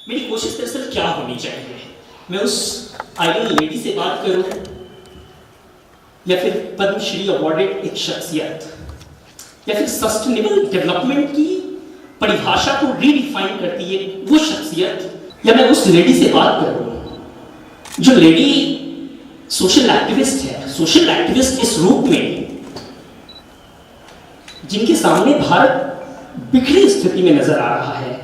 मेरी कोशिश दरअसल क्या होनी चाहिए? मैं उस आइडल लेडी से बात करूं या फिर पद्मश्री अवार्डेड एक शख्सियत या फिर सस्टेनेबल डेवलपमेंट की परिभाषा को रीडिफाइन करती है वो शख्सियत, या मैं उस लेडी से बात करूं जो लेडी सोशल एक्टिविस्ट है, सोशल एक्टिविस्ट इस रूप में जिनके सामने भारत बिखरी स्थिति में नजर आ रहा है।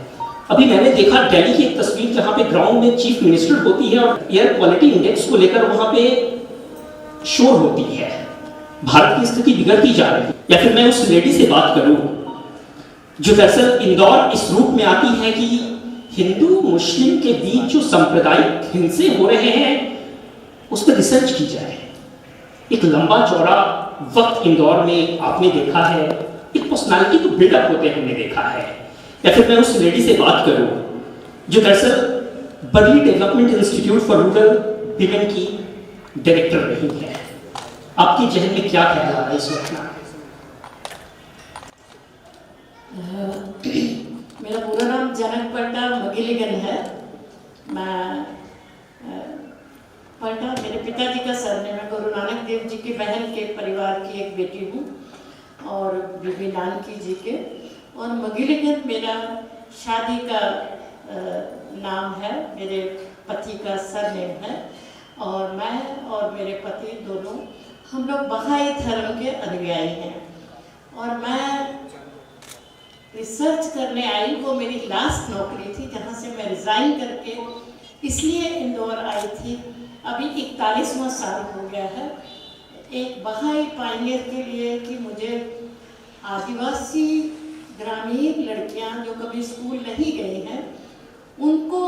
अभी मैंने देखा दिल्ली की एक तस्वीर जहां पे ग्राउंड में चीफ मिनिस्टर होती है और एयर क्वालिटी इंडेक्स को लेकर वहां पे शोर होती है, भारत की स्थिति बिगड़ती जा रही है। या फिर मैं उस लेडी से बात करूं जो दरअसल इंदौर इस रूप में आती है कि हिंदू मुस्लिम के बीच जो सांप्रदायिक हिंसे हो रहे हैं उस पर रिसर्च की जाए। एक लंबा चौड़ा वक्त इंदौर में आपने देखा है, एक पर्सनालिटी को बिल्डअप होते हमने देखा है। या फिर मैं उस लेडी से बात करूं जो दरअसल barley development institute for rural women की डायरेक्टर रही है। आपके जहन में क्या ख्याल आ रहा है इस वक्त? मेरा पूरा नाम जनक पर्टा मगिलिगन है। मैं पर्टा मेरे पिताजी का सरनेम है। गुरु नानक देव जी की बहन के परिवार की एक बेटी हूँ और बीबी नानकी जी के। और मगिलिगन मेरा शादी का नाम है, मेरे पति का सरनेम है। और मैं और मेरे पति दोनों हम लोग बहाई धर्म के अनुयायी हैं। और मैं रिसर्च करने आई, वो मेरी लास्ट नौकरी थी जहाँ से मैं रिज़ाइन करके इसलिए इंदौर आई थी। अभी 41वां साल हो गया है एक बहाई पायनियर के लिए कि मुझे आदिवासी ग्रामीण लड़कियां जो कभी स्कूल नहीं गई हैं उनको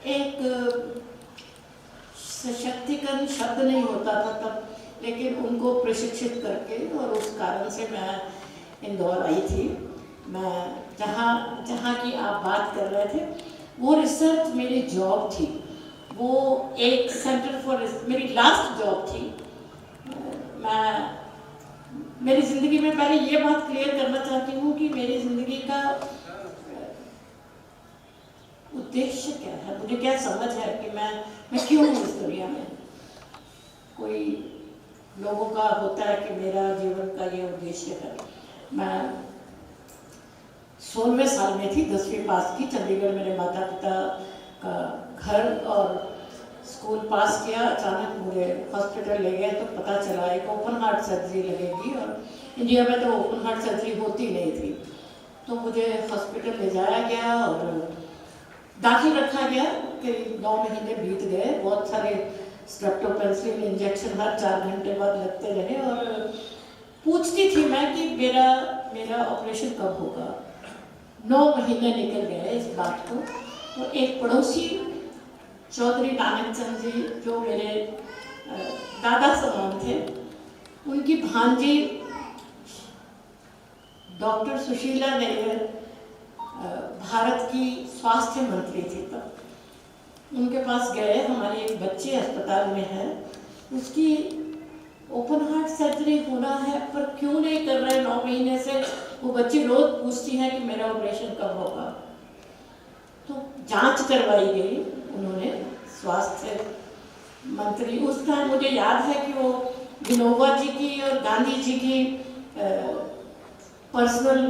एक सशक्तिकरण शब्द नहीं होता था तब, लेकिन उनको प्रशिक्षित करके, और उस कारण से मैं इंदौर आई थी। मैं जहाँ की आप बात कर रहे थे वो रिसर्च मेरी जॉब थी, वो एक सेंटर फॉर मेरी लास्ट जॉब थी। मैं मेरी ज़िंदगी में पहले ये बात क्लियर करना चाहती हूँ कि मेरी ज़िंदगी का उद्देश्य क्या है, मुझे क्या समझ है कि मैं क्यों हूँ इस दुनिया में। कोई लोगों का होता है कि मेरा जीवन का ये उद्देश्य है। मैं 16वें साल में थी, 10वीं पास की। चंडीगढ़ मेरे माता पिता का घर और स्कूल पास किया। अचानक मुझे हॉस्पिटल ले गए तो पता चला एक ओपन हार्ट सर्जरी लगेगी, और इंडिया में तो ओपन हार्ट सर्जरी होती नहीं थी। तो मुझे हॉस्पिटल ले जाया गया और दाखिल रखा गया। करीब 9 महीने बीत गए। बहुत सारे स्ट्रेप्टोपेनिसिलिन इंजेक्शन हर 4 घंटे बाद लगते रहे। और पूछती थी मैं कि मेरा ऑपरेशन कब होगा। 9 महीने निकल गए इस बात को। तो एक पड़ोसी चौधरी नानक चंद जी जो मेरे दादा समान थे, उनकी भांजी डॉक्टर सुशीला नैयर भारत की स्वास्थ्य मंत्री थी तब। उनके पास गए, हमारी एक बच्ची अस्पताल में है, उसकी ओपन हार्ट सर्जरी होना है पर क्यों नहीं कर रहे 9 महीने से। वो बच्ची रोज पूछती है कि मेरा ऑपरेशन कब होगा। तो जांच करवाई गई उन्होंने, स्वास्थ्य मंत्री उस टाइम मुझे याद है कि वो विनोबा जी की और गांधी जी की पर्सनल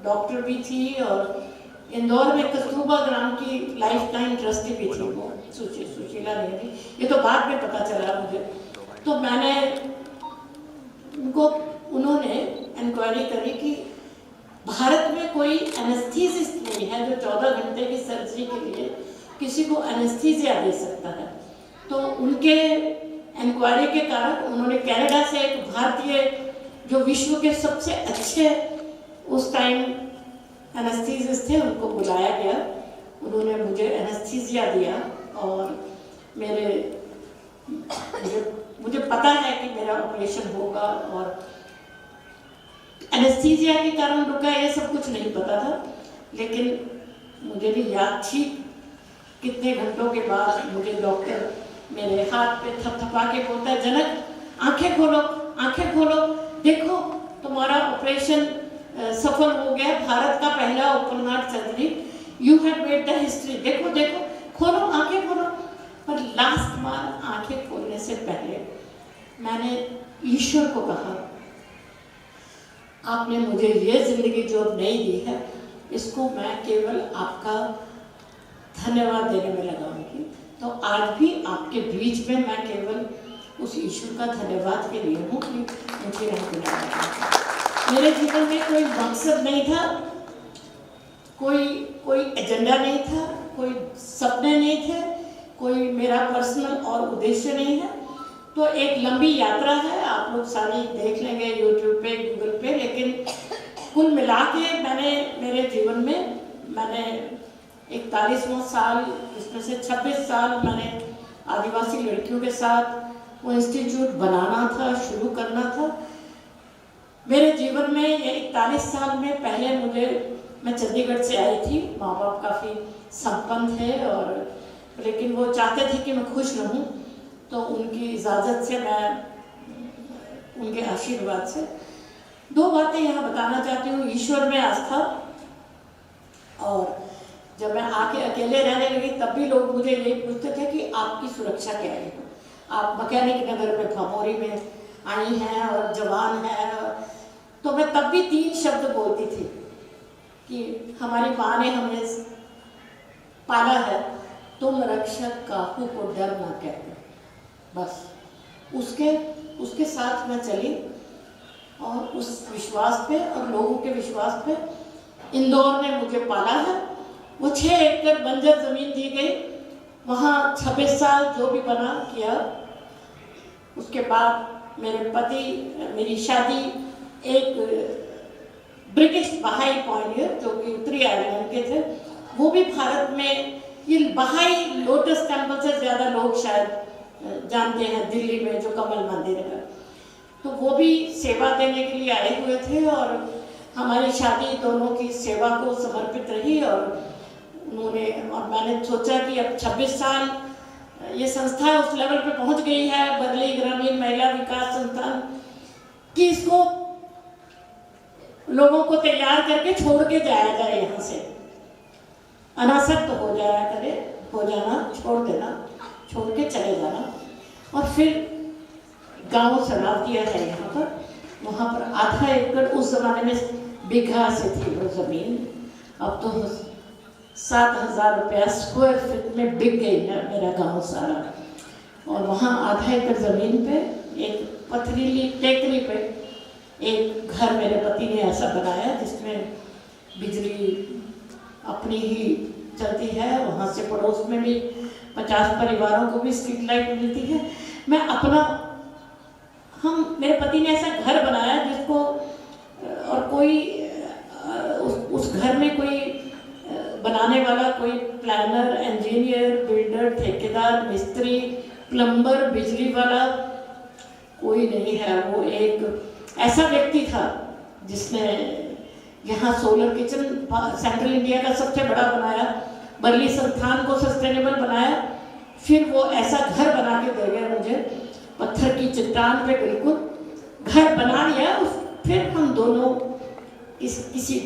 डॉक्टर भी थी, और इंदौर में कस्तूरबा ग्राम की लाइफ टाइम ट्रस्टी भी थी वो सुशीला नेहरू। ये तो बाद में पता चला मुझे। तो मैंने उन्होंने इंक्वायरी करी कि भारत में कोई एनेस्थीसिस्ट नहीं है जो 14 घंटे की सर्जरी के लिए किसी को एनेस्थीसिया दे सकता है। तो उनके इंक्वायरी के कारण उन्होंने कनाडा से एक भारतीय जो विश्व के सबसे अच्छे उस टाइम एनेस्थीसिस्ट थे उनको बुलाया गया। उन्होंने मुझे एनेस्थीसिया दिया और मुझे पता है कि मेरा ऑपरेशन होगा। और एनेस्थीसिया के कारण रुका ये सब कुछ नहीं पता था, लेकिन मुझे भी याद थी कितने घंटों के बाद मुझे डॉक्टर मेरे हाथ पे थपथपा के बोलता है, जनक आंखें खोलो, आंखें खोलो, देखो तुम्हारा ऑपरेशन सफल हो गया। भारत का पहला open heart surgery you have made the history. देखो देखो, खोलो आंखें खोलो। पर लास्ट बार आंखें खोलने से पहले मैंने ईश्वर को कहा, आपने मुझे ये जिंदगी जो अब नहीं दी है, इसको मैं केवल आपका धन्यवाद देने में लगाऊंगी। तो आज भी आपके बीच में मैं केवल उस ईश्वर का धन्यवाद के लिए हूँ कि मुझे यहाँ बुलाया। मेरे जीवन में कोई मकसद नहीं था, कोई एजेंडा नहीं था, कोई सपने नहीं थे, कोई मेरा पर्सनल और उद्देश्य नहीं है। तो एक लंबी यात्रा है, आप लोग सारी देख लेंगे यूट्यूब पे, गूगल पे। लेकिन कुल मिला के मैंने मेरे जीवन में मैंने 41वां साल, इसमें से 26 साल मैंने आदिवासी लड़कियों के साथ वो इंस्टीट्यूट बनाना था, शुरू करना था। मेरे जीवन में ये 41 साल में पहले मैं चंडीगढ़ से आई थी। माँ बाप काफ़ी संपन्न थे, और लेकिन वो चाहते थे कि मैं खुश रहूं। तो उनकी इजाज़त से, मैं उनके आशीर्वाद से 2 बातें यहाँ बताना चाहती हूँ। ईश्वर में आस्था, और जब मैं आके अकेले रहने लगी तब भी लोग मुझे यही पूछते थे कि आपकी सुरक्षा क्या है। आप मैकेनिक नगर में, भमोरी में आई हैं और जवान हैं। तो मैं तब भी 3 शब्द बोलती थी कि हमारी माँ ने हमें पाला है, तुम रक्षक काहू को डर ना कहते। बस उसके साथ मैं चली, और उस विश्वास पे और लोगों के विश्वास पे इंदौर ने मुझे पाला है। वो 6 एकड़ बंजर जमीन दी गई, वहाँ 26 साल जो भी बना किया। उसके बाद मेरे पति, मेरी शादी एक ब्रिटिश बहाई पॉइनियर जो कि उत्तरी आयरलैंड के थे। वो भी भारत में, ये बहाई लोटस टेम्पल से ज़्यादा लोग शायद जानते हैं दिल्ली में जो कमल मंदिर है। तो वो भी सेवा देने के लिए आए हुए थे, और हमारी शादी दोनों की सेवा को समर्पित रही। और मैंने सोचा कि अब 26 साल ये संस्था उस लेवल पे पहुंच गई है, बदली ग्रामीण महिला विकास संस्थान, कि इसको लोगों को तैयार करके छोड़ के जाया जाए, यहाँ से अनासक्त हो जाना, छोड़ देना, छोड़ के चले जाना। और फिर गांव सराव दिया है यहाँ पर। वहाँ पर आधा एकड़, उस जमाने में बीघा से थी वो जमीन, अब तो 7,000 रुपया स्क्वायर फीट में बिक गई है मेरा गांव सारा। और वहाँ आधा एकड़ ज़मीन पे एक पथरीली टेकरी पे एक घर मेरे पति ने ऐसा बनाया जिसमें बिजली अपनी ही चलती है। वहाँ से पड़ोस में भी 50 परिवारों को भी स्ट्रीट लाइट मिलती है। मेरे पति ने ऐसा घर बनाया जिसको, और कोई उस घर में कोई बनाने वाला, कोई प्लानर, इंजीनियर, बिल्डर, ठेकेदार, मिस्त्री, प्लम्बर, बिजली वाला कोई नहीं है। वो एक ऐसा व्यक्ति था जिसने यहाँ सोलर किचन सेंट्रल इंडिया का सबसे बड़ा बनाया, बर्ली संस्थान को सस्टेनेबल बनाया। फिर वो ऐसा घर बना के दे गया मुझे, पत्थर की चट्टान पे बिल्कुल घर बना लिया। फिर हम दोनों किसी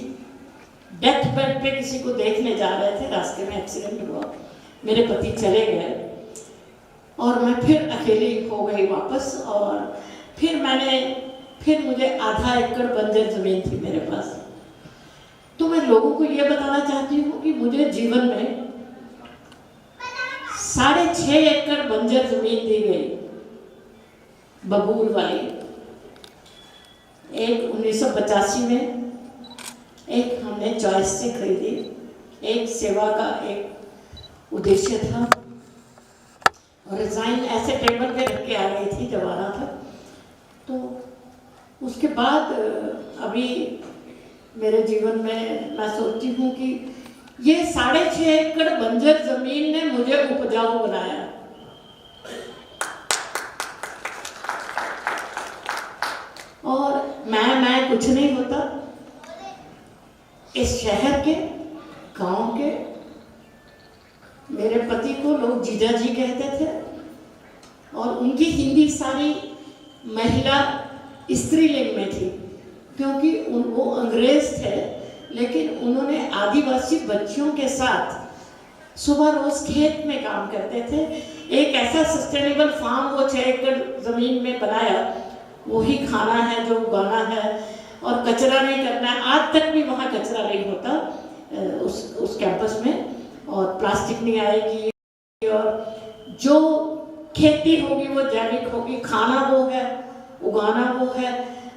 डेथ बेड पे किसी को देखने जा रहे थे, रास्ते में एक्सीडेंट हुआ, मेरे पति चले गए और मैं फिर अकेली हो गई वापस। और फिर मुझे आधा एकड़ बंजर जमीन थी मेरे पास। तो मैं लोगों को ये बताना चाहती हूँ कि मुझे जीवन में 6.5 एकड़ बंजर जमीन दी गई, बबूल वाली। एक 1985 में, एक हमने चॉइस से खरीदी, एक सेवा का एक उद्देश्य था, और रिजाइन ऐसे टेबल पे रख के आ गई थी जब आना था। तो उसके बाद अभी मेरे जीवन में मैं सोचती हूँ कि ये 6.5 एकड़ बंजर जमीन ने मुझे उपजाऊ बनाया। और मैं कुछ नहीं होता, इस शहर के, गांव के, मेरे पति को लोग जीजा जी कहते थे, और उनकी हिंदी सारी महिला स्त्रीलिंग में थी, क्योंकि वो अंग्रेज थे लेकिन उन्होंने आदिवासी बच्चियों के साथ सुबह रोज खेत में काम करते थे। एक ऐसा सस्टेनेबल फार्म वो 6 एकड़ जमीन में बनाया, वही खाना है जो उगाना है और कचरा नहीं करना है। आज तक भी वहाँ कचरा नहीं होता उस कैंपस में, और प्लास्टिक नहीं आएगी, और जो खेती होगी वो जैविक होगी, खाना वो है, उगाना वो है,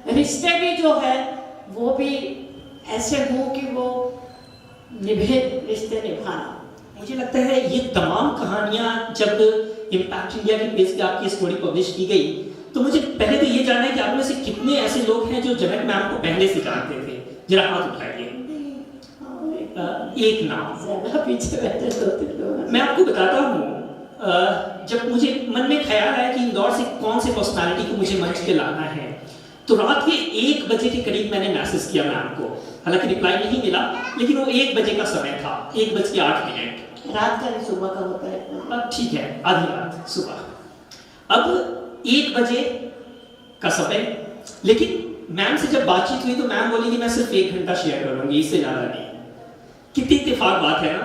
रिश्ते भी जो है वो भी ऐसे हों कि वो निभे, रिश्ते निभाना। मुझे लगता है ये तमाम कहानियां जब इम्पैक्ट इंडिया के पेज पे आपकी स्टोरी पब्लिश की गई, तो मुझे पहले तो ये जानना है कि आप में से कितने ऐसे लोग हैं जो जनक मैम को पहले से जानते थे? जरा हाथ उठाइए। एक नाम। ज्यादा पीछे बैठे 2-3 लोग। मैं आपको बताता हूँ, जब मुझे मन में ख्याल आया कि इंदौर से कौन से पर्सनालिटी को मुझे मंच पे लाना है, तो रात के 1 बजे के करीब मैंने मैसेज किया मैम को। हालांकि रिप्लाई नहीं मिला, लेकिन वो 1 बजे का समय था, 1:08। रात का नहीं, सुबह का होता है। ठीक है, आधी रात सुबह। अब 1 बजे का समय, लेकिन मैम से जब बातचीत हुई तो मैम बोली कि मैं सिर्फ 1 घंटा शेयर करूंगी, इससे ज्यादा नहीं। कितनी इत्तेफाक बात है ना,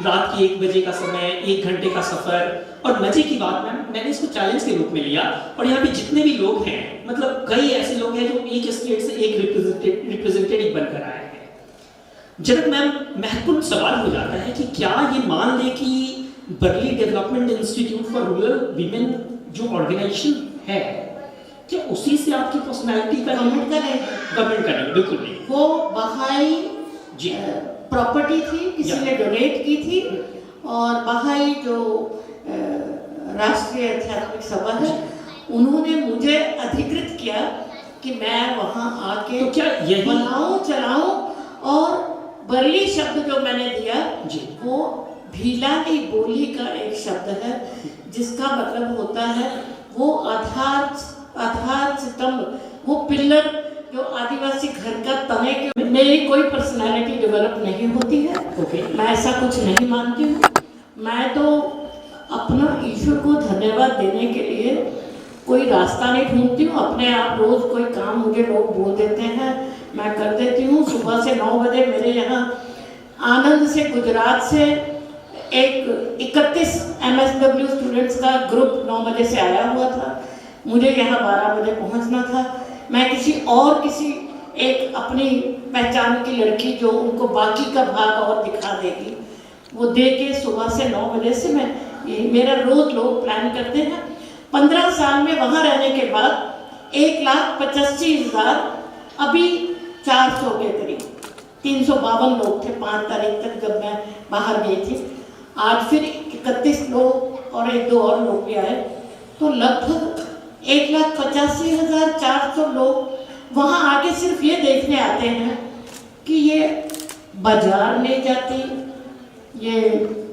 रात के 1 बजे का समय, 1 घंटे का सफर। और मजे की बात मैम, मैंने इसको चैलेंज के रूप में लिया, और यहाँ पे जितने भी लोग हैं, मतलब कई ऐसे लोग हैं जो एक स्टेट से एक रिप्रेजेंटेटिव बनकर आए हैं। जनक मैम, महत्वपूर्ण सवाल हो जाता है कि क्या ये मान ले कि barley development institute for rural women जो ऑर्गेनाइजेशन है, क्या उसी से आपकी पर्सनालिटी का गवर्नमेंट का नहीं, गवर्नमेंट का नहीं, बिल्कुल नहीं। वो बहाई जी प्रॉपर्टी थी, किसी ने डोनेट की थी, और बहाई जो राष्ट्रीय आध्यात्मिक सभा है, उन्होंने मुझे अधिकृत किया कि मैं वहाँ आके तो क्या यही बनाऊं, चलाऊं। और बर्ली शब्द जो मैंने दिया जी, वो भीलानी बोली का एक शब्द है, जिसका मतलब होता है वो आधार स्तंभ, वो पिलर जो आदिवासी घर का तने के। मेरी कोई पर्सनालिटी डेवलप नहीं होती है, मैं ऐसा कुछ नहीं मानती हूँ। मैं तो अपना ईश्वर को धन्यवाद देने के लिए कोई रास्ता नहीं ढूंढती हूँ। अपने आप रोज कोई काम मुझे लोग बोल देते हैं, मैं कर देती हूँ। सुबह से 9 बजे मेरे यहाँ आनंद से, गुजरात से एक 31 MSW स्टूडेंट्स का ग्रुप 9 बजे से आया हुआ था। मुझे यहाँ 12 बजे पहुँचना था। मैं किसी एक अपनी पहचान की लड़की जो उनको बाकी का भाग और दिखा देगी, वो दे के सुबह से 9 बजे से मैं, ये मेरा रोज लोग प्लान करते हैं। 15 साल में वहाँ रहने के बाद 1,85,000, अभी 400 के करीब, 352 लोग थे 5 तारीख तक जब मैं बाहर गई थी। आज फिर 31 लोग और 1-2 और लोग भी आए, तो लगभग 1,85,400 लोग वहाँ आके सिर्फ ये देखने आते हैं कि ये बाजार नहीं जाती, ये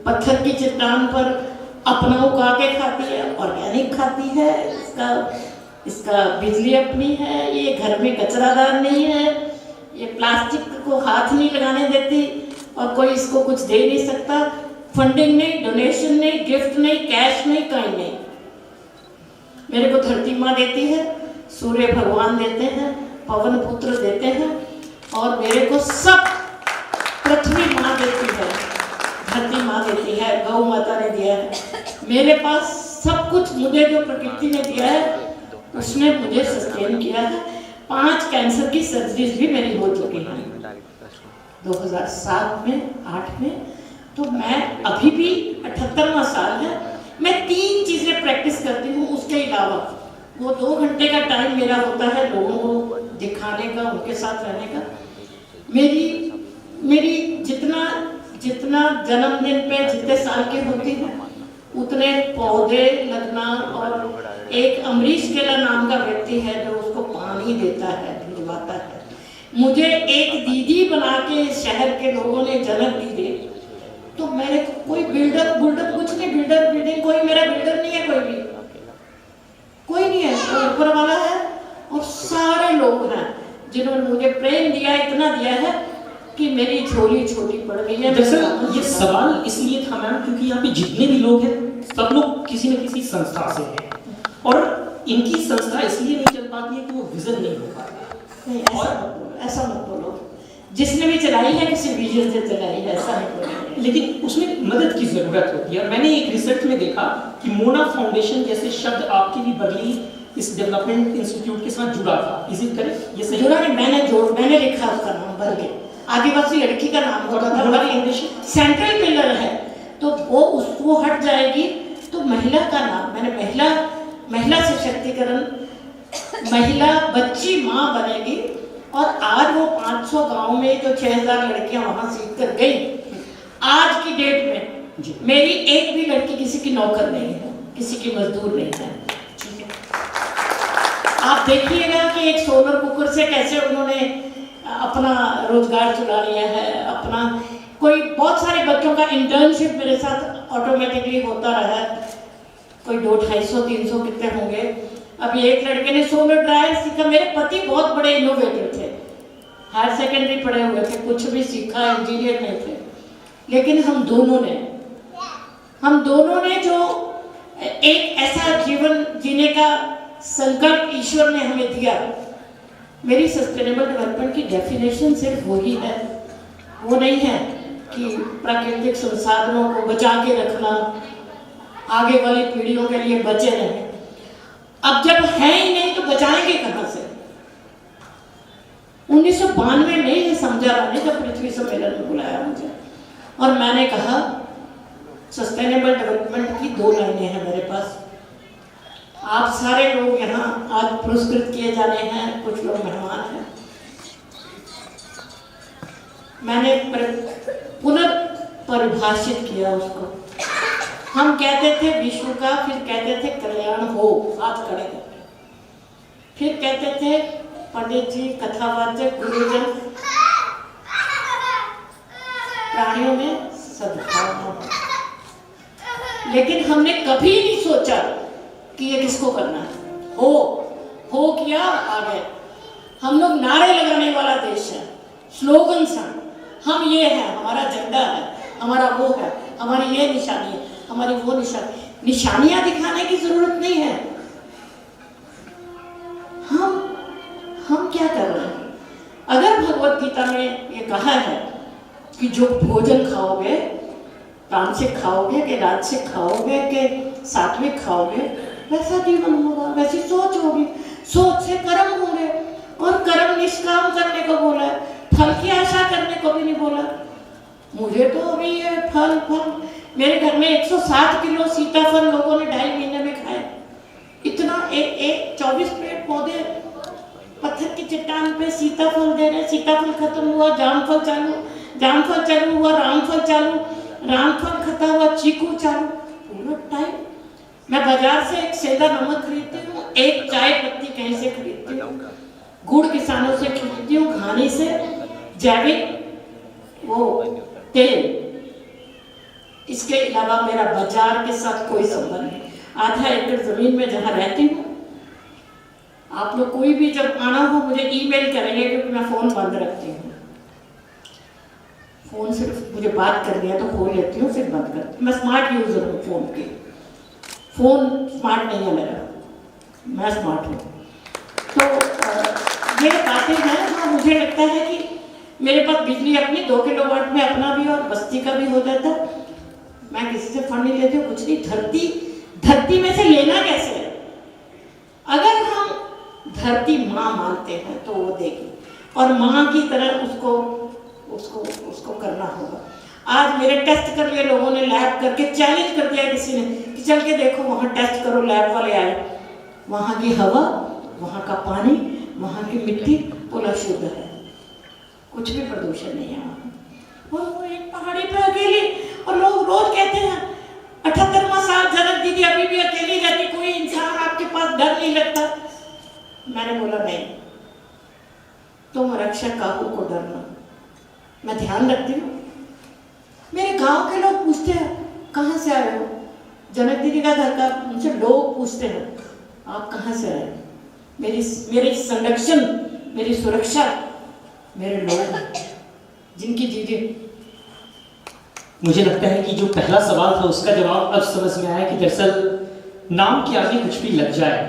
पत्थर की चट्टान पर अपना उगा के खाती है, ऑर्गेनिक खाती है, इसका बिजली अपनी है, ये घर में कचरादार नहीं है, ये प्लास्टिक को हाथ नहीं लगाने देती, और कोई इसको कुछ दे नहीं सकता। फंडिंग नहीं, डोनेशन नहीं, गिफ्ट नहीं, कैश नहीं, कहीं नहीं। मेरे को धरती माँ देती है, सूर्य भगवान देते हैं, पवन पुत्र देते हैं, और मेरे को सब पृथ्वी माँ देती है, धरती माँ देती है, गौ माता ने दिया है। मेरे पास सब कुछ, मुझे जो प्रकृति ने दिया है उसने मुझे सस्टेन किया है। 5 कैंसर की सर्जरीज भी मेरी हो चुकी हैं 2007 में, 8 में। तो मैं अभी भी 78वां साल है, मैं 3 चीज़ें प्रैक्टिस करती हूँ। उसके अलावा वो 2 घंटे का टाइम मेरा होता है लोगों को दिखाने का, उनके साथ रहने का। मेरी जितना जन्मदिन पे जितने साल की होती है उतने पौधे लगना, और एक अमरीश केला नाम का व्यक्ति है जो उसको पानी देता है, भिजवाता है। मुझे एक दीदी बना के शहर के लोगों ने जन्म दी दे, तो मेरे कोई बिल्डर कुछ नहीं, बिल्डिंग कोई मेरा बिल्डर नहीं है, कोई नहीं है, ऊपर वाला है। और सारे लोग हैं जिन्होंने मुझे प्रेम दिया, इतना दिया है कि मेरी झोली छोटी पड़ गई है। दरअसल ये सवाल इसलिए था मैम क्योंकि यहाँ पे जितने भी लोग हैं सब लोग किसी न किसी संस्था से हैं, और इनकी संस्था इसलिए नहीं चल पाती है कि वो विजन नहीं हो पाता। नहीं, ऐसा मत बोलो। जिसने भी चलाई है किसी विजन से चलाई है, ऐसा नहीं। लेकिन उसमें मदद की जरूरत होती है। और मैंने एक रिसर्च में देखा कि मोना फाउंडेशन जैसे शब्द आपके भी बगली इस डेवलपमेंट इंस्टीट्यूट के साथ जुड़ा था। Is it correct? ये सही? जुड़ा नहीं, मैंने लिखा उसका नाम भर के, आदिवासी लड़की का नाम होता था, बड़ी सेंट्रल पिलर है, तो वो हट जाएगी तो महिला का नाम मैंने महिला सशक्तिकरण, महिला बच्ची माँ बनेगी। और आज वो 500 गांव में जो 6000 लड़कियां वहां सीख कर गई, आज की डेट में मेरी एक भी लड़की किसी की नौकर नहीं है, किसी की मजदूर नहीं है। आप देखिएगा कि एक सोलर कुकर से कैसे उन्होंने अपना रोजगार चला लिया है, अपना कोई बहुत सारे बच्चों का इंटर्नशिप मेरे साथ ऑटोमेटिकली होता रहा, कोई 200-250-300 कितने होंगे। अभी एक लड़के ने सोलर ड्रायर सीखा। मेरे पति बहुत बड़े इनोवेटर थे, हायर सेकेंडरी पढ़े हुए थे, कुछ भी सीखा, इंजीनियर नहीं थे, लेकिन हम दोनों ने जो एक ऐसा जीवन जीने का संकल्प ईश्वर ने हमें दिया। मेरी सस्टेनेबल डेवलपमेंट की डेफिनेशन सिर्फ वही है, वो नहीं है कि प्राकृतिक संसाधनों को बचा के रखना, आगे वाली पीढ़ियों के लिए बचे रहें। अब जब है ही नहीं तो बचाएंगे कहां से? 1992 में ये समझा मैंने, जब पृथ्वी सम्मेलन में बुलाया मुझे, और मैंने कहा सस्टेनेबल डेवलपमेंट की 2 लाइनें हैं मेरे पास। आप सारे लोग यहाँ आज पुरस्कृत किए जाने हैं, कुछ लोग मेहमान हैं। मैंने पुनर्परिभाषित किया उसको। हम कहते थे विश्व का, फिर कहते थे कल्याण हो, हाथ खड़े करके, फिर कहते थे पंडित जी, कथावाचक, गुरुजन, प्राणियों में सद्भावना। लेकिन हमने कभी नहीं सोचा कि ये किसको करना है। हो किया, आ गए। हम लोग नारे लगाने वाला देश है, स्लोगन संग, हम ये है, हमारा झंडा है, हमारा वो है, हमारी ये निशानी है, हमारी वो निशानियां दिखाने की जरूरत नहीं है। हम क्या कर रहे हैं? अगर भगवत गीता में ये कहा है कि जो भोजन खाओगे, तामसिक खाओगे कि राजसिक खाओगे कि सात्विक खाओगे, वैसा जीवन होगा, वैसी सोच होगी, सोच से कर्म होंगे, और कर्म निष्काम करने को बोला है, फल की आशा करने को भी नहीं बोला। मुझे तो अभी ये फल मेरे घर में 107 किलो सीताफल लोगों ने 2.5 महीने में खाए। इतना 24 पेड़ पौधे पत्थर की चट्टान पे सीताफल दे रहे, सीताफल खत्म हुआ, जामफल चालू हुआ, रामफल खत्म हुआ, चीकू चालू, पूरा टाइम। मैं बाजार से एक सेंधा नमक खरीदती हूँ, एक चाय पत्ती कहीं से खरीदती हूँ, गुड़ किसानों से खरीदती हूँ, घानी से, जैविक वो तेल। इसके अलावा मेरा बाजार के साथ कोई संबंध नहीं। आधा एकड़ जमीन में जहाँ रहती हूँ, आप लोग कोई भी जब आना हो मुझे ईमेल करेंगे, क्योंकि मैं फोन बंद रखती हूँ। फोन सिर्फ मुझे बात करनी है तो खोल लेती हूँ, फिर बंद करती हूँ। मैं स्मार्ट यूजर हूँ फोन की, फोन स्मार्ट नहीं है मेरा, मैं स्मार्ट हूँ। तो ये बातें हैं। हाँ, मुझे लगता है कि मेरे पास बिजली अपनी 2 किलोवाट में अपना भी और बस्ती का भी हो जाता। मैं किसी से फंड नहीं लेती हूँ, कुछ नहीं। धरती में से लेना कैसे है? अगर हम धरती माँ मानते हैं तो वो देगी, और माँ की तरह उसको करना होगा। आज मेरे टेस्ट कर लिए लोगों ने, लैब करके चैलेंज कर दिया किसी ने कि चल के देखो, वहाँ टेस्ट करो। लैब वाले आए, वहाँ की हवा, वहाँ का पानी, वहाँ की मिट्टी पूरा शुद्ध है, कुछ भी प्रदूषण नहीं है वहाँ। और वो एक पहाड़ी पे अकेली, और लोग रोज कहते हैं 78वां साल जनक दीदी अभी भी अकेली रहती, कोई इंसान आपके पास डर नहीं लगता। मैंने बोला नहीं, तुम रक्षा काहू को डरना, मैं ध्यान रखती हूँ। मेरे गांव के लोग पूछते हैं कहाँ से आए हो, जनक दीदी का घर का, मुझे लोग पूछते हैं आप कहाँ से आए। मेरी संरक्षण, मेरी सुरक्षा मेरे लोग, जिनकी दीदी। मुझे लगता है कि जो पहला सवाल था उसका जवाब अब समझ में आया कि दरअसल नाम के आगे कुछ भी लग जाए,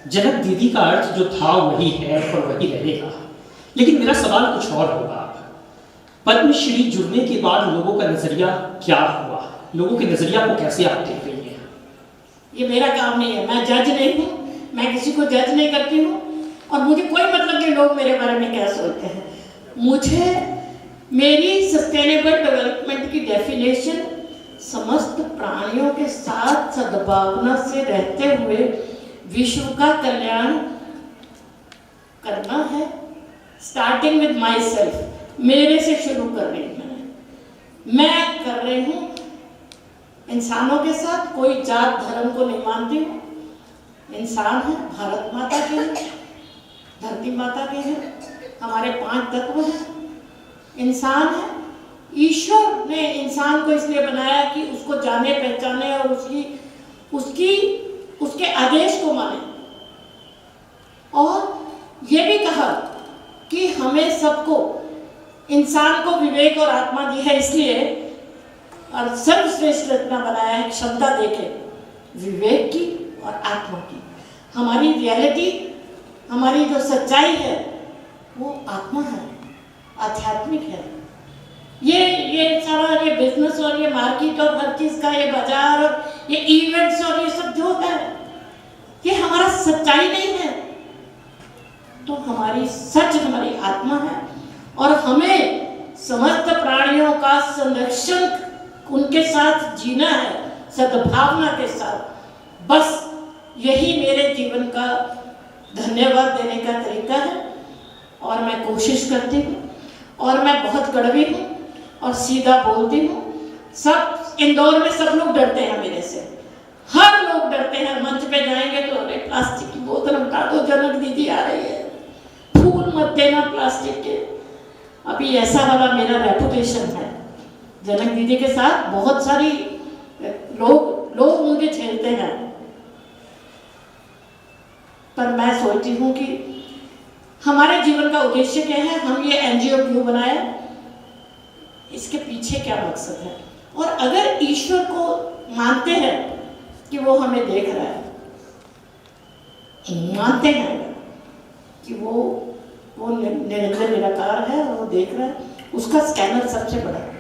जनक दीदी का अर्थ जो था वही है और वही रहेगा। लेकिन मेरा सवाल कुछ और होगा। पद्मश्री जुड़ने के बाद लोगों का नजरिया क्या हुआ, लोगों के नजरिया को कैसे आप देख रही हैं? ये मेरा काम नहीं है, मैं जज नहीं हूँ, मैं किसी को जज नहीं करती हूँ और मुझे कोई मतलब नहीं लोग मेरे बारे में क्या सोचते हैं। मुझे मेरी सस्टेनेबल डेवलपमेंट की डेफिनेशन समस्त प्राणियों के साथ सद्भावना से रहते हुए विश्व का कल्याण करना है। स्टार्टिंग विद माई सेल्फ, मेरे से शुरू कर रही हूँ। मैं कर रही हूँ इंसानों के साथ, कोई जात धर्म को नहीं मानती हूँ। इंसान है, भारत माता के हैं, धरती माता के हैं, हमारे 5 तत्व हैं। इंसान है, ईश्वर ने इंसान को इसलिए बनाया कि उसको जाने पहचाने और उसके आदेश को माने। और ये भी कहा कि हमें सबको, इंसान को विवेक और आत्मा दी है इसलिए, और सर्वश्रेष्ठ रचना बनाया है, क्षमता देके विवेक की और आत्मा की। हमारी रियलिटी, हमारी जो सच्चाई है वो आत्मा है, आध्यात्मिक है। ये सारा ये बिजनेस और ये मार्केट और हर चीज का ये बाजार और ये इवेंट्स और ये सब जो होता है, ये हमारा सच्चाई नहीं है। तो हमारी सच हमारी आत्मा है और हमें समस्त प्राणियों का संरक्षण, उनके साथ जीना है सद्भावना के साथ। बस यही मेरे जीवन का धन्यवाद देने का तरीका है और मैं कोशिश करती हूँ और मैं बहुत कड़वी हूँ और सीधा बोलती हूँ। सब इंदौर में सब लोग डरते हैं मेरे से, हर लोग डरते हैं। मंच पे जाएंगे तो अरे प्लास्टिक की बोतल हटा दो, जनक दीदी आ रही है, फूल मत देना प्लास्टिक के। अभी ऐसा वाला मेरा रेपुटेशन है जनक दीदी के साथ। बहुत सारी लोग मुझे झेलते हैं, पर मैं सोचती हूँ कि हमारे जीवन का उद्देश्य क्या है, हम ये एनजीओ क्यों बनाया, इसके पीछे क्या मकसद है। और अगर ईश्वर को मानते हैं कि वो हमें देख रहा है, मानते हैं कि वो निरंतर निराकार है और वो देख रहा है, उसका स्कैनर सबसे बड़ा है,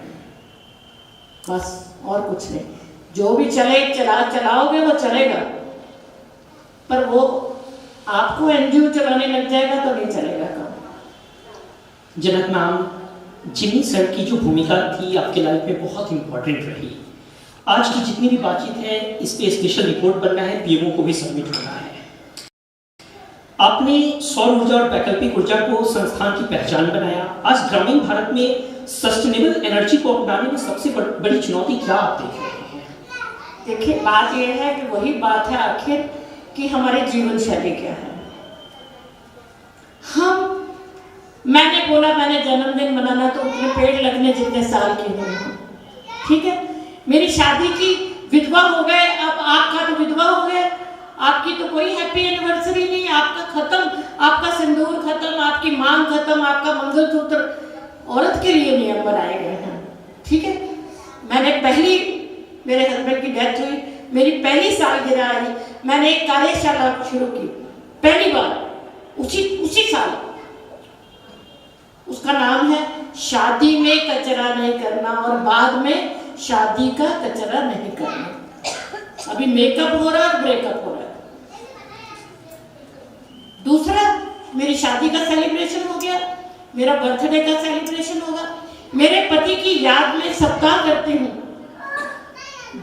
बस और कुछ नहीं। जो भी चलाओगे वो चलेगा, पर वो आपको एनजीओ चलाने लग जाएगा तो नहीं चलेगा काम। जनक मैम, जिमी सर की जो भूमिका थी आपके लाइफ में बहुत इंपॉर्टेंट रही। आज की जितनी भी बातचीत है इस पे स्पेशल रिपोर्ट बनना है, पीएमओ को भी सबमिट होना है। आपने सौर ऊर्जा और वैकल्पिक ऊर्जा को संस्थान की पहचान बनाया। आज ग्रामीण भारत में सस्टेनेबल एनर्जी को अपनाने में सबसे बड़ी चुनौती क्या आप देख रहे हैं? देखिए, बात यह है कि वही बात है आखिर कि हमारे जीवन शैली क्या है। मैंने बोला मैंने जन्मदिन मनाना तो उतने पेड़ लगने जितने साल की हुई हूँ, ठीक है। मेरी शादी की, विधवा हो गए, अब आपका तो विधवा हो गए, आपकी तो कोई हैप्पी एनिवर्सरी नहीं, आपका खत्म, आपका सिंदूर खत्म, आपकी मांग खत्म, आपका मंगलसूत्र, औरत के लिए नियम बनाए गए हैं, ठीक है। मेरे हस्बैंड की डेथ हुई, मेरी पहली सालगिरह आई, मैंने एक कार्यशाला शुरू की पहली बार उसी साल। उसका नाम है शादी में कचरा नहीं करना और बाद में शादी का कचरा नहीं करना। अभी मेकअप हो रहा है और ब्रेकअप हो रहा है। दूसरा, मेरी शादी का सेलिब्रेशन हो गया, मेरा बर्थडे का सेलिब्रेशन होगा। मेरे पति की याद में सप्ताह करती हूँ,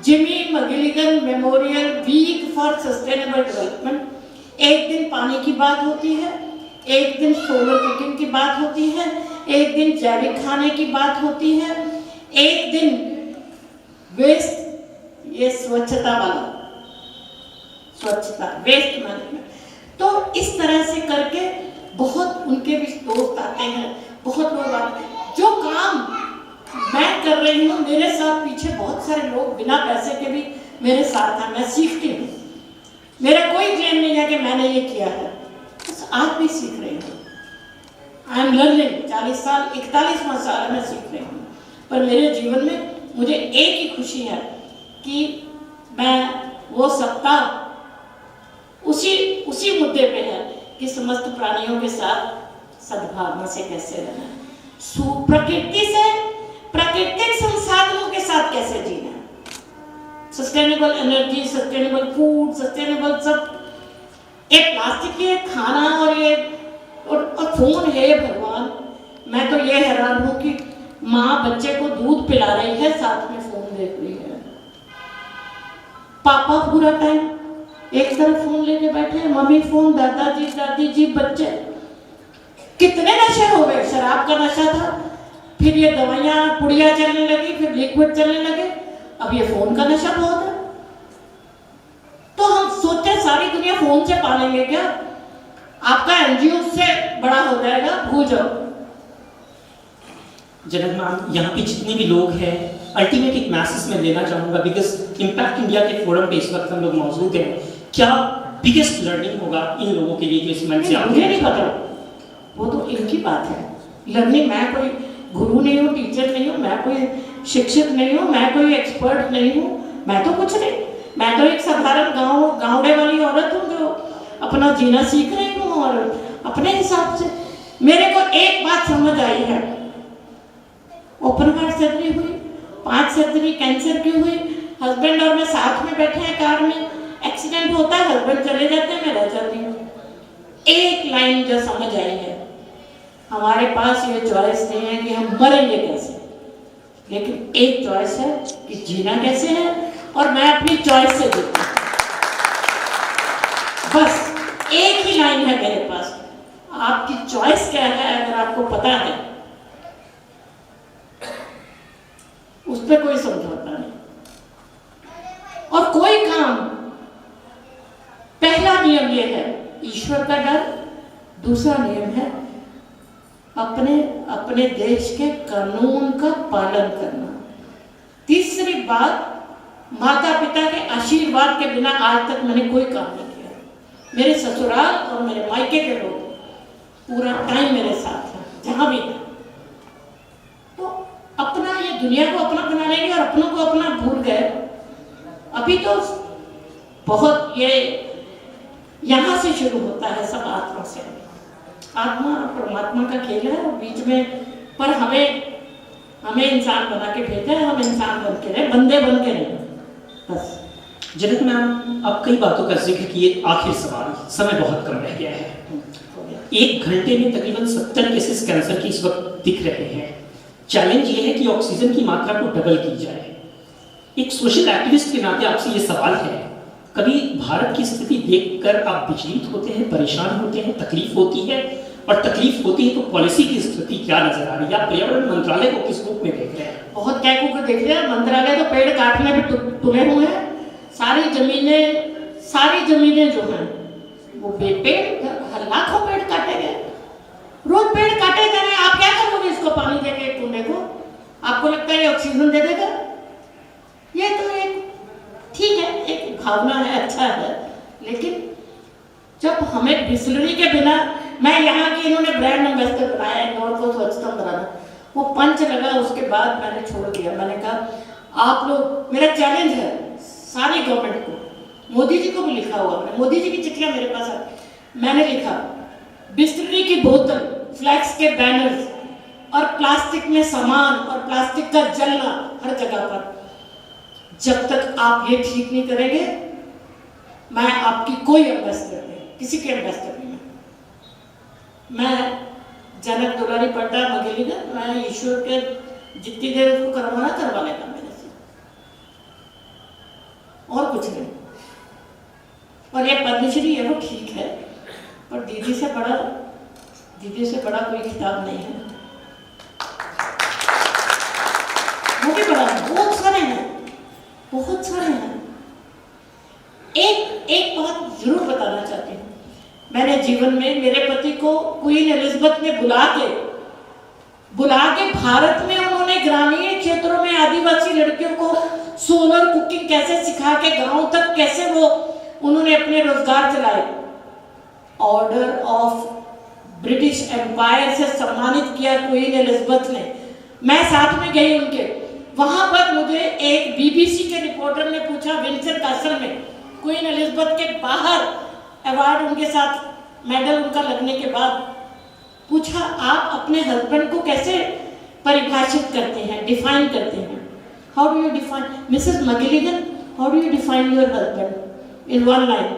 Jimmy McGilligan memorial week for sustainable development. एक दिन पानी की बात होती है, एक दिन सोलर कुकिंग की बात होती है, एक दिन जैविक खाने की बात होती है, एक दिन वेस्ट, ये स्वच्छता वाला, स्वच्छता वेस्ट मैनेजमेंट। तो इस तरह से करके बहुत उनके भी दोस्त आते हैं, बहुत लोग आते हैं। जो काम मैं कर रही हूँ, मेरे साथ पीछे बहुत सारे लोग बिना पैसे के भी मेरे साथ हैं, मैं सीखती हूँ। मेरा कोई क्लेम नहीं है कि मैंने ये किया है, बस आज भी सीख रही हूँ। I am learning. 40 साल, 41वां साल है, मैं सीख रही हूँ। पर मेरे जीवन में मुझे एक ही खुशी है कि मैं वो सप्ताह उसी मुद्दे पे है कि समस्त प्राणियों के साथ सद्भावना से कैसे रहना है। प्रकृति से, प्राकृतिक संसाधनों के साथ कैसे जीना, sustainable energy, sustainable food, sustainable सब। ये प्लास्टिक, ये खाना और ये और फोन है। भगवान, मैं तो ये हैरान हूँ कि माँ बच्चे को दूध पिला रही है, साथ में फोन देख रही है। पापा पूरा टाइम एक तरफ फोन लेके बैठे हैं, मम्मी फोन, दादाजी दादी जी, बच्चे। कितने नशे हो गए। शराब का नशा था, फिर ये दवाइयाँ पुड़िया चलने लगी, फिर लिक्विड चलने लगे, अब ये फोन का नशा बहुत है। तो हम सोचते सारी दुनिया फोन से पालेंगे क्या? आपका एनजीओ से बड़ा हो जाएगा, भूल जाओ। जनक मैम, यहाँ पे जितने भी लोग हैं, अल्टीमेट एक मैसेज मैं लेना चाहूँगा, बिकॉज इम्पैक्ट इंडिया के फोरम पे इस वक्त हम लोग मौजूद हैं। क्या बिगेस्ट लर्निंग होगा इन लोगों के लिए जो इस मंच से आगे? मुझे नहीं पता, वो तो इनकी बात है। लर्निंग, मैं कोई गुरु नहीं हूँ, टीचर नहीं हूँ, मैं कोई शिक्षक नहीं हूँ, मैं कोई एक्सपर्ट नहीं हूँ, मैं तो कुछ नहीं। मैं तो एक साधारण गाँवड़े वाली औरत हूँ जो अपना जीना सीख रही हूँ और अपने हिसाब से। मेरे को एक बात समझ आई है, ओपन हार्ट सर्जरी हुई, 5 सर्जरी कैंसर की हुई, हस्बैंड और मैं साथ में बैठे हैं कार में, एक्सीडेंट होता है, हस्बैंड चले जाते हैं, मैं रह जाती हूँ। एक लाइन जो समझ आई है, हमारे पास ये चॉइस नहीं है कि हम मरेंगे कैसे, लेकिन एक चॉइस है कि जीना कैसे है, और मैं अपनी चॉइस से जीती। बस एक ही लाइन है मेरे पास, आपकी चॉइस क्या है अगर आपको पता है, उस पर कोई समझौता नहीं। और कोई काम, पहला नियम यह है ईश्वर का डर, दूसरा नियम है अपने देश के कानून का पालन करना, तीसरी बात माता पिता के आशीर्वाद के बिना आज तक मैंने कोई काम नहीं किया। मेरे ससुराल और मेरे मायके के लोग पूरा टाइम मेरे साथ हैं, जहां भी है। तो अपना, ये दुनिया को अपना बना लेंगे और अपनों को अपना भूल गए। अभी तो बहुत ये यहां से शुरू होता है सब, आत्मा से। आत्मा परमात्मा का खेल है और बीच में, पर हमें इंसान बना के भेजा है, हम इंसान बन के रहे, बंदे बन के नहीं, बस। जनक मैम, अब कई बातों का जिक्र किए, आखिर सवाल, समय बहुत कम रह गया है। 1 घंटे में तकरीबन 70 केसेस कैंसर के इस वक्त दिख रहे हैं। चैलेंज ये है कि ऑक्सीजन की मात्रा को डबल की जाए। एक सोशल एक्टिविस्ट के नाते आपसे ये सवाल है, कभी भारत की स्थिति देखकर आप विचलित होते हैं, परेशान होते हैं, तकलीफ होती है? और तकलीफ होती है तो पॉलिसी की स्थिति क्या नजर आ रही है? आप पर्यावरण मंत्रालय को किस रूप में देख रहे हैं? बहुत कैकू को देख रहे हैं। मंत्रालय तो पेड़ काटने पे तुले हुए हैं। सारी जमीनें जो हैं वो पेड़, लाखों पेड़ काटे गए, रोज पेड़ काटे जा रहे हैं। आप क्या करोगे इसको पानी देके कुंडे को? आपको लगता है ये ऑक्सीजन दे देगा? ये तो एक ठीक है, एक भावना है, अच्छा है, लेकिन जब हमें बिस्लरी के बिना, मैं यहाँ की, इन्होंने ब्रांड एम्बेसडर बनाया इंदौर को स्वच्छतम बनाना, वो पंच लगा, उसके बाद मैंने छोड़ दिया। मैंने कहा आप लोग, मेरा चैलेंज है सारी गवर्नमेंट को, मोदी जी को भी लिखा हुआ, मोदी जी की चिट्ठियां मेरे पास है, मैंने लिखा बिस्लरी की बोतल, फ्लैक्स के बैनर्स और प्लास्टिक में सामान और प्लास्टिक का जलना हर जगह पर, जब तक आप ये ठीक नहीं करेंगे, मैं आपकी कोई एम्बेसडर नहीं, किसी के एम्बेसडर नहीं। मैं जनक दुलारी पड्डा मगेलीधर, मैं ईश्वर के जितनी देर उसको करवाना करवा लेगा मेरे से, और कुछ नहीं। और ये पद्मश्री है वो ठीक है, पर दीदी से बड़ा कोई खिताब नहीं है। वो भी बड़ा है, बहुत सारे हैं। एक बात जरूर बताना चाहती हूँ, मैंने जीवन में मेरे पति को क्वीन एलिजाबेथ ने बुला के भारत में उन्होंने ग्रामीण क्षेत्रों में आदिवासी लड़कियों को सोलर कुकिंग कैसे सिखा के गांव तक कैसे वो उन्होंने अपने रोजगार चलाए। ऑर्डर ऑफ ब्रिटिश एम्पायर से सम्मानित किया क्वीन एलिजाबेथ ने। मैं साथ में गई उनके, वहां पर मुझे एक बीबीसी के रिपोर्टर ने पूछा, विंडसर कैसल में क्वीन एलिजाबेथ के बाहर अवार्ड उनके साथ मेडल उनका लगने के बाद, पूछा आप अपने हस्बैंड को कैसे परिभाषित करते हैं, डिफाइन करते हैं? How do you define Mrs McGilligan, how do you define your husband in one line?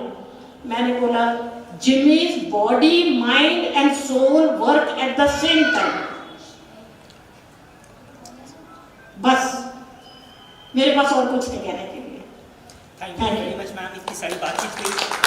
मैंने बोला, Jimmy's body, mind and soul work at the same time. बस, मेरे पास और कुछ नहीं कहने के लिए। Thank you very much ma'am, इतनी सारी बातचीत हुई।